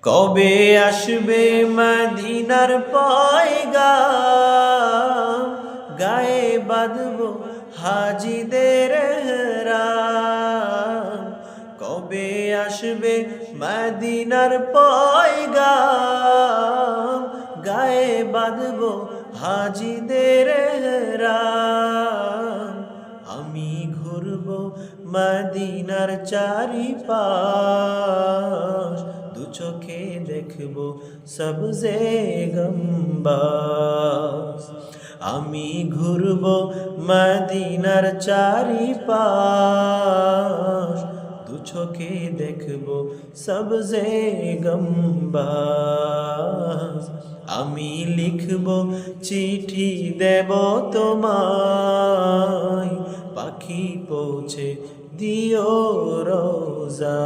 কবে আসবে মদিনার পয়গাম, গায়ে বাঁধব হাজিদের রাম। কবে আসবে মদিনার পয়গাম, গায়ে বাঁধব হাজিদের রাম। আমি ঘুরব মদিনার চারিপাশ, দু চোখে দেখব সবজে গম্বাস। আমি ঘুরব মদিনার চারিপাশ, দু চোখে দেখব সবজে গম্বাস। আমি লিখব চিঠি দেব তোমায়, পাখি পৌঁছে দিও রোজা।